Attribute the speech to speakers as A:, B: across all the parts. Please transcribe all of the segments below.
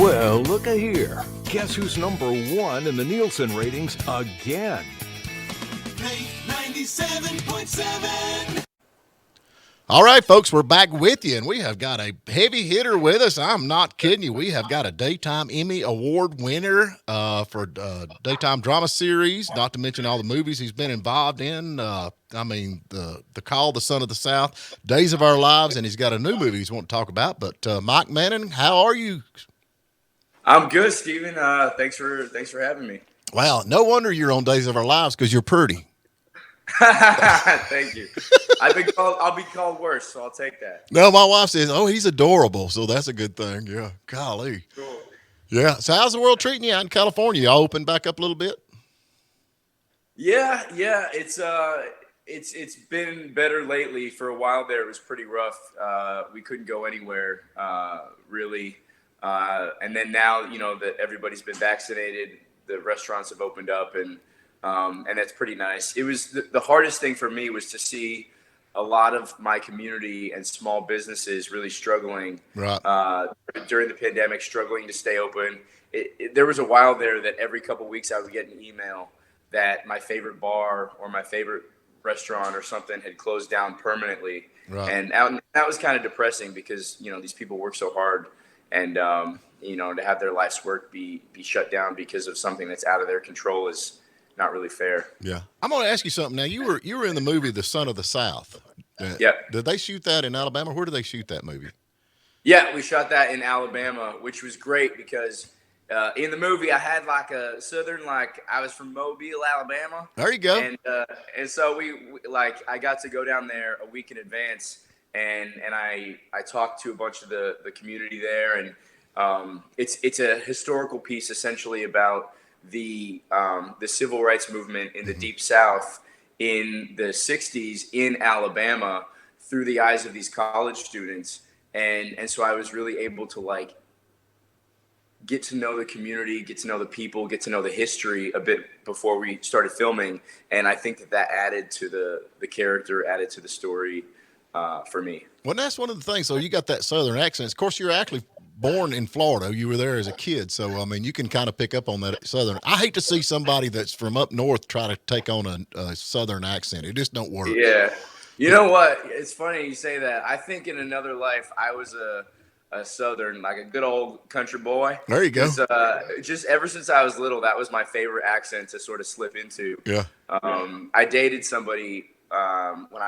A: Well, look-a here. Guess who's number one in the Nielsen ratings again?
B: 97.7.
C: All right, folks, we're back with you, and we have got a heavy hitter with us. I'm not kidding you. We have got a Daytime Emmy Award winner for Daytime Drama Series, not to mention all the movies he's been involved in. The Call, The Son of the South, Days of Our Lives, and he's got a new movie he's wanting to talk about. But Mike Manning, how are you?
D: I'm good, Steven. Thanks for having me.
C: Wow, no wonder you're on Days of Our Lives because you're pretty.
D: Thank you. I'll be called worse, so I'll take that.
C: No, my wife says, "Oh, he's adorable," so that's a good thing. Yeah, golly.
D: Cool.
C: Yeah. So, how's the world treating you out in California? Y'all open back up a little bit?
D: Yeah. It's been better lately. For a while there, it was pretty rough. We couldn't go anywhere really, and then now that everybody's been vaccinated, the restaurants have opened up and that's pretty nice. It was the hardest thing for me was to see a lot of my community and small businesses really struggling during the pandemic, struggling to stay open. There was a while there that every couple of weeks I would get an email that my favorite bar or my favorite restaurant or something had closed down permanently. Right. And that was kind of depressing because, these people work so hard and, to have their life's work be shut down because of something that's out of their control is not really fair.
C: Yeah. I'm going to ask you something now. You were in the movie The Son of the South.
D: Yeah.
C: Did they shoot that in Alabama? Where did they shoot that movie?
D: Yeah, we shot that in Alabama, which was great because in the movie I had like a southern, I was from Mobile, Alabama.
C: There you go.
D: And so we I got to go down there a week in advance and I talked to a bunch of the community there and it's a historical piece essentially about the civil rights movement in the Deep South in the 60s in Alabama through the eyes of these college students. And so I was really able to get to know the community, get to know the people, get to know the history a bit before we started filming. And I think that added to the character, added to the story for me.
C: Well, that's one of the things. So you got that Southern accent. Of course, you're actually born in Florida. You were there as a kid. So, you can kind of pick up on that Southern. I hate to see somebody that's from up north try to take on a Southern accent. It just don't work.
D: Yeah. You know what? It's funny you say that. I think in another life, I was a Southern, a good old country boy.
C: There you go.
D: Just ever since I was little, that was my favorite accent to sort of slip into.
C: Yeah.
D: I dated somebody when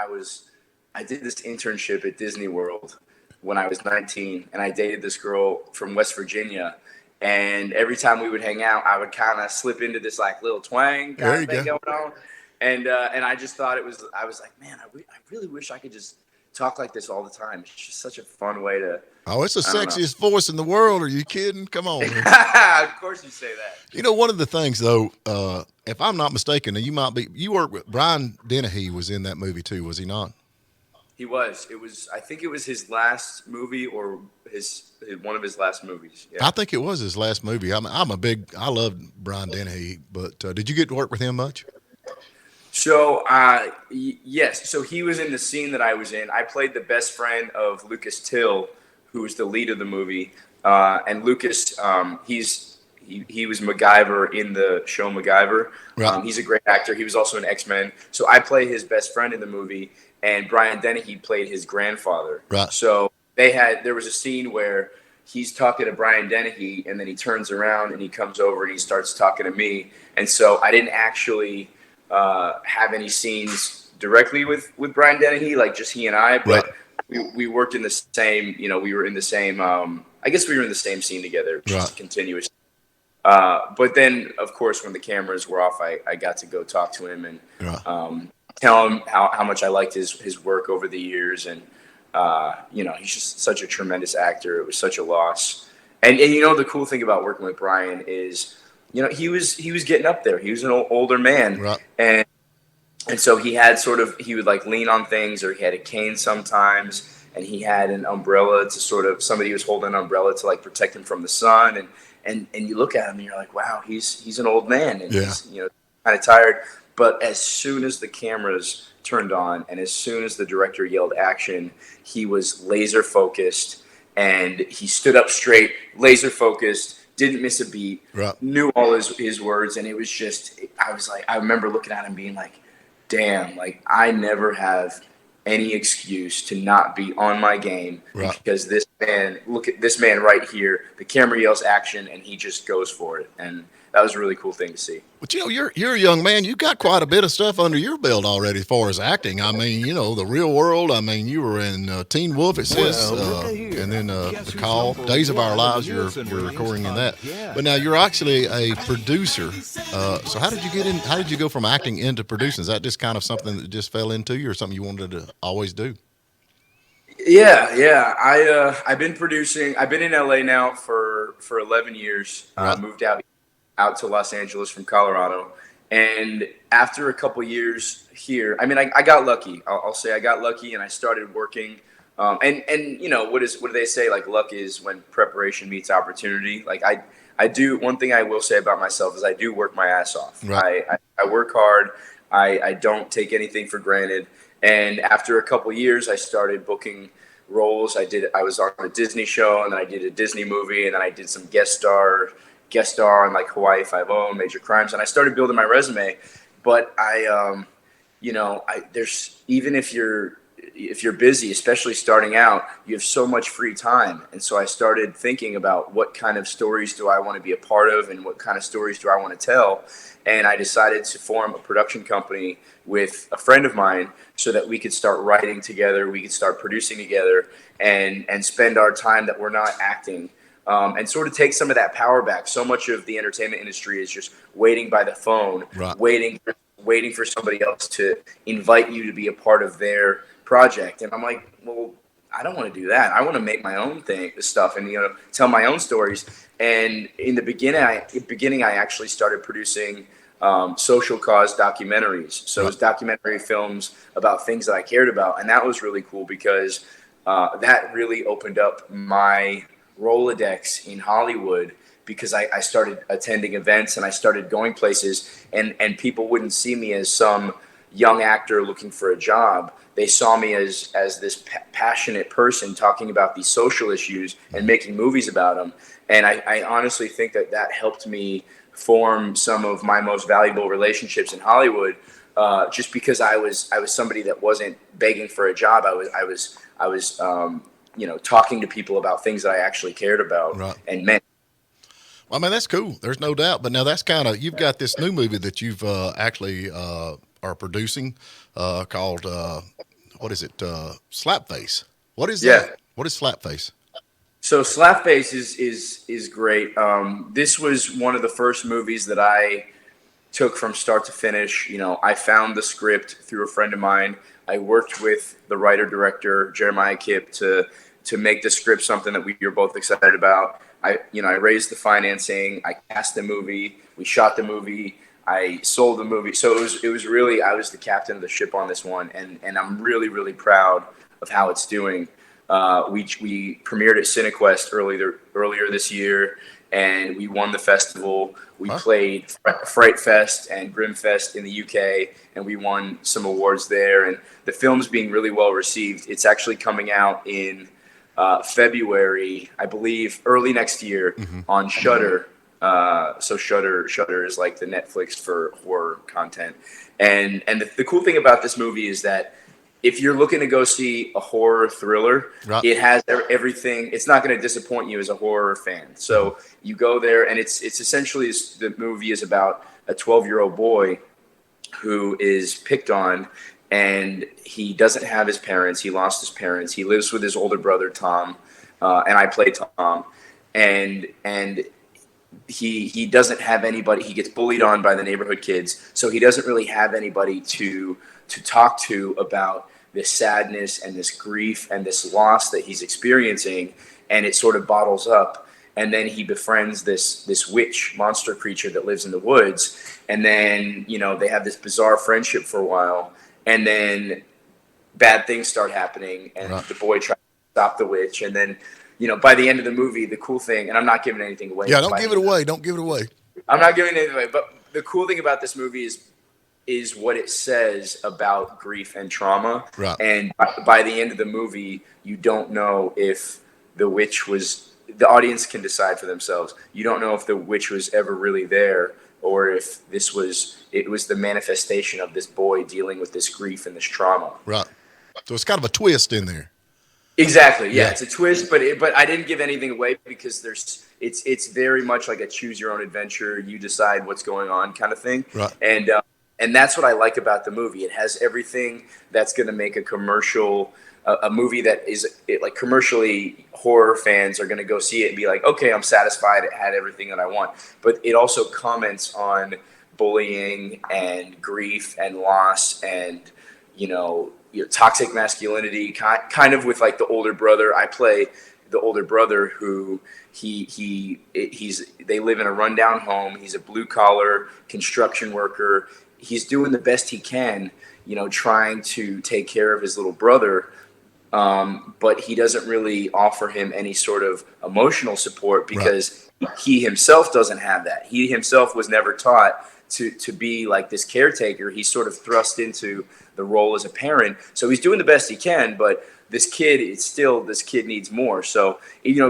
D: I did this internship at Disney World when I was 19, and I dated this girl from West Virginia. And every time we would hang out, I would kind of slip into this little twang kind of thing going on. And I just thought I was like, man, I really wish I could just talk like this all the time. It's just such a fun way to.
C: Oh, it's the sexiest voice in the world. Are you kidding? Come on.
D: Of course you say that.
C: One of the things though, if I'm not mistaken, you worked with Brian Dennehy was in that movie too, was he not?
D: He was. I think it was his last movie or one of his last movies. Yeah.
C: I think it was his last movie. I love Brian Dennehy, but did you get to work with him much?
D: So, yes. So he was in the scene that I was in. I played the best friend of Lucas Till, who was the lead of the movie. And Lucas, he was MacGyver in the show MacGyver. Right. He's a great actor. He was also an X-Men. So I play his best friend in the movie. And Brian Dennehy played his grandfather. Right. So there was a scene where he's talking to Brian Dennehy, and then he turns around and he comes over and he starts talking to me. And so I didn't actually have any scenes directly with Brian Dennehy, just he and I. But we worked in the same. We were in the same. I guess we were in the same scene together, just continuous. But then, of course, when the cameras were off, I got to go talk to him and. Tell him how much I liked his work over the years. And, he's just such a tremendous actor. It was such a loss. And the cool thing about working with Brian is, he was getting up there. He was an older man. Right. And so he would lean on things, or he had a cane sometimes. And he had an umbrella somebody was holding an umbrella to protect him from the sun. And you look at him and you're like, wow, he's an old man. And he's, kind of tired. But as soon as the cameras turned on and as soon as the director yelled action, he was laser focused and he stood up straight, laser focused, didn't miss a beat,
C: Right.
D: knew all his words, and it was just, I was like, I remember looking at him being like, damn, like I never have any excuse to not be on my game
C: Right.
D: because this man, look at this man right here, the camera yells action and he just goes for it. And that was a really cool thing to see.
C: But you're a young man. You got quite a bit of stuff under your belt already as far as acting. I mean, the Real World. I mean, you were in Teen Wolf. It says,
A: Well, look at here.
C: and then
A: Guess
C: The
A: who's
C: Call,
A: number
C: Days of Our
A: one
C: Lives.
A: in the
C: You're
A: Nielsen
C: recording in
A: ratings?
C: that. But now you're actually a producer. So how did you get in? How did you go from acting into producing? Is that just kind of something that just fell into you, or something you wanted to always do?
D: Yeah. I've been producing. I've been in LA now for 11 years.
C: Right.
D: Moved out to Los Angeles from Colorado. And after a couple years here, I mean, I got lucky. I'll say I got lucky, and I started working. And what do they say? Like, luck is when preparation meets opportunity. Like I do. One thing I will say about myself is I do work my ass off.
C: Right.
D: I work hard. I don't take anything for granted. And after a couple years, I started booking roles. I was on a Disney show, and then I did a Disney movie, and then I did some guest star on like Hawaii Five-0, Major Crimes, and I started building my resume. But there's, even if you're busy, especially starting out, you have so much free time. And so I started thinking about what kind of stories do I want to be a part of, and what kind of stories do I want to tell. And I decided to form a production company with a friend of mine so that we could start writing together, we could start producing together, and spend our time that we're not acting. And sort of take some of that power back. So much of the entertainment industry is just waiting by the phone,
C: Right.
D: waiting for somebody else to invite you to be a part of their project. And I'm like, well, I don't want to do that. I want to make my own stuff, and tell my own stories. And in the beginning, I actually started producing social cause documentaries. So it was documentary films about things that I cared about, and that was really cool because that really opened up my Rolodex in Hollywood, because I started attending events and I started going places, and people wouldn't see me as some young actor looking for a job. They saw me as this passionate person talking about these social issues and making movies about them. And I honestly think that helped me form some of my most valuable relationships in Hollywood, just because I was somebody that wasn't begging for a job. I was talking to people about things that I actually cared about.
C: Right.
D: And meant.
C: Well, I mean, that's cool. There's no doubt. But now that's you've got this new movie that you've actually are producing called, what is it? Slapface. What is that? What is Slapface?
D: So Slapface is great. This was one of the first movies that I took from start to finish. I found the script through a friend of mine. I worked with the writer-director, Jeremiah Kipp, to make the script something that we were both excited about. I raised the financing. I cast the movie. We shot the movie. I sold the movie. So it was really, I was the captain of the ship on this one, and I'm really, really proud of how it's doing. We premiered at CineQuest earlier this year, and we won the festival. We played Fright Fest and Grimfest in the UK, and we won some awards there. And the film's being really well received. It's actually coming out in February, I believe, early next year on Shudder. So Shudder is like the Netflix for horror content. And the cool thing about this movie is that if you're looking to go see a horror thriller, it has everything. It's not going to disappoint you as a horror fan. So you go there, and it's essentially, the movie is about a 12-year-old boy who is picked on, and he doesn't have his parents. He lost his parents. He lives with his older brother, Tom, and I play Tom. And he doesn't have anybody. He gets bullied on by the neighborhood kids, so he doesn't really have anybody to talk to about this sadness and this grief and this loss that he's experiencing, and it sort of bottles up. And then he befriends this witch monster creature that lives in the woods, and then they have this bizarre friendship for a while, and then bad things start happening, and the boy tries to stop the witch, and then by the end of the movie, the cool thing, and I'm not giving anything away.
C: Yeah, don't give it away. Don't give it away.
D: I'm not giving anything away, but the cool thing about this movie is what it says about grief and trauma.
C: Right.
D: And by the end of the movie, you don't know if the witch was. The audience can decide for themselves. You don't know if the witch was ever really there, or if it was the manifestation of this boy dealing with this grief and this trauma.
C: Right. So it's kind of a twist in there.
D: Exactly. Yeah, it's a twist, but I didn't give anything away because it's very much like a choose your own adventure. You decide what's going on kind of thing.
C: Right.
D: And that's what I like about the movie. It has everything that's going to make a commercial. A movie that is like commercially horror fans are going to go see it and be like, okay, I'm satisfied. It had everything that I want. But it also comments on bullying and grief and loss and, toxic masculinity, kind of with like the older brother. I play the older brother who they live in a rundown home. He's a blue collar construction worker. He's doing the best he can, trying to take care of his little brother. But he doesn't really offer him any sort of emotional support because he himself doesn't have that. He himself was never taught to be like this caretaker. He's sort of thrust into the role as a parent. So he's doing the best he can, but this kid needs more. So,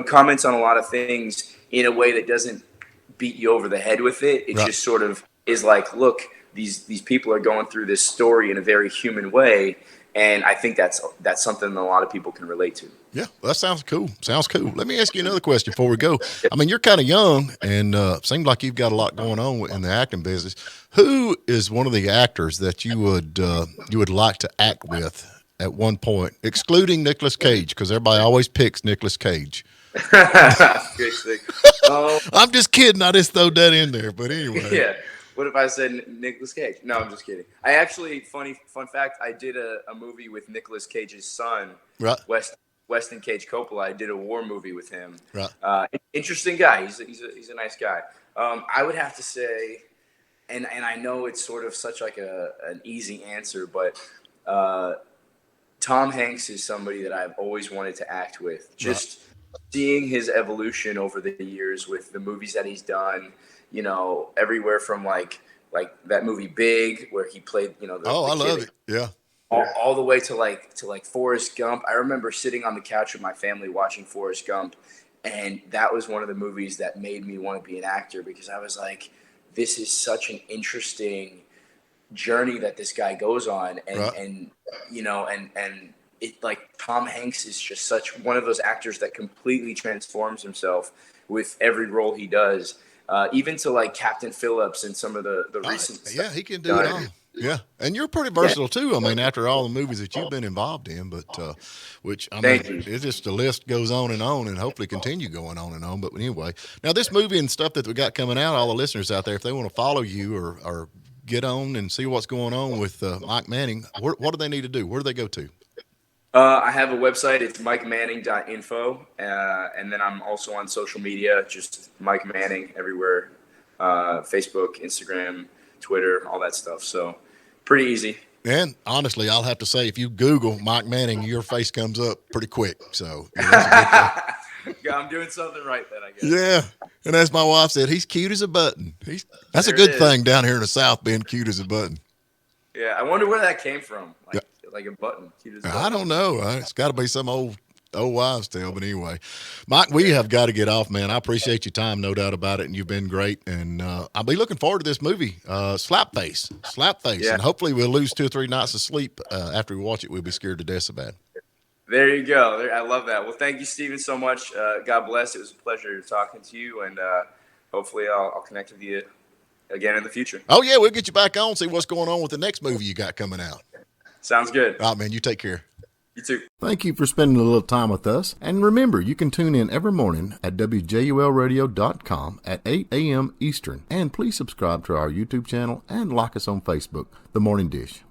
D: comments on a lot of things in a way that doesn't beat you over the head with it. It just sort of is like, look, these people are going through this story in a very human way. And I think that's something that a lot of people can relate to.
C: Yeah, well, that sounds cool. Let me ask you another question before we go. I mean, you're kind of young, and seems like you've got a lot going on in the acting business. Who is one of the actors that you would like to act with at one point, excluding Nicolas Cage, because everybody always picks Nicolas Cage? I'm just kidding. I just throw that in there, but anyway.
D: Yeah. What if I said Nicolas Cage? No, I'm just kidding. I actually, fun fact, I did a movie with Nicolas Cage's son,
C: right.
D: Weston Cage Coppola. I did a war movie with him.
C: Right.
D: Interesting guy. He's a nice guy. I would have to say, and I know it's sort of such like an easy answer, but Tom Hanks is somebody that I've always wanted to act with. Just seeing his evolution over the years with the movies that he's done. Everywhere from like that movie Big, where he played, I
C: love it. Yeah.
D: All the way to like Forrest Gump. I remember sitting on the couch with my family watching Forrest Gump, and that was one of the movies that made me want to be an actor because I was like, this is such an interesting journey that this guy goes on, and it like Tom Hanks is just such one of those actors that completely transforms himself with every role he does. Even to like Captain Phillips and some of the recent stuff.
C: Yeah, he can do it all. Yeah, and you're pretty versatile too. I mean, after all the movies that you've been involved in, but it's just the list goes on and hopefully continue going on and on. But anyway, now this movie and stuff that we got coming out, all the listeners out there, if they want to follow you or get on and see what's going on with Mike Manning, what do they need to do? Where do they go to?
D: I have a website. It's mikemanning.info. And then I'm also on social media, just Mike Manning everywhere. Facebook, Instagram, Twitter, all that stuff. So pretty easy.
C: And honestly, I'll have to say, if you Google Mike Manning, your face comes up pretty quick. So that's
D: yeah, I'm doing something right then, I guess.
C: Yeah. And as my wife said, he's cute as a button. That's a good thing down here in the South, being cute as a button.
D: Yeah. I wonder where that came from. Like a button.
C: I don't know. It's got to be some old wives' tale. But anyway, Mike, we have got to get off, man. I appreciate your time, no doubt about it, and you've been great. And I'll be looking forward to this movie, Slapface. Yeah. And hopefully we'll lose 2 or 3 nights of sleep after we watch it. We'll be scared to death so bad.
D: There you go. I love that. Well, thank you, Steven, so much. God bless. It was a pleasure talking to you, and hopefully I'll connect with you again in the future.
C: Oh, yeah, we'll get you back on, see what's going on with the next movie you got coming out.
D: Sounds good.
C: All right, man. You take care.
D: You too.
C: Thank you for spending a little time with us. And remember, you can tune in every morning at WJULradio.com at 8 a.m. Eastern. And please subscribe to our YouTube channel and like us on Facebook, The Morning Dish.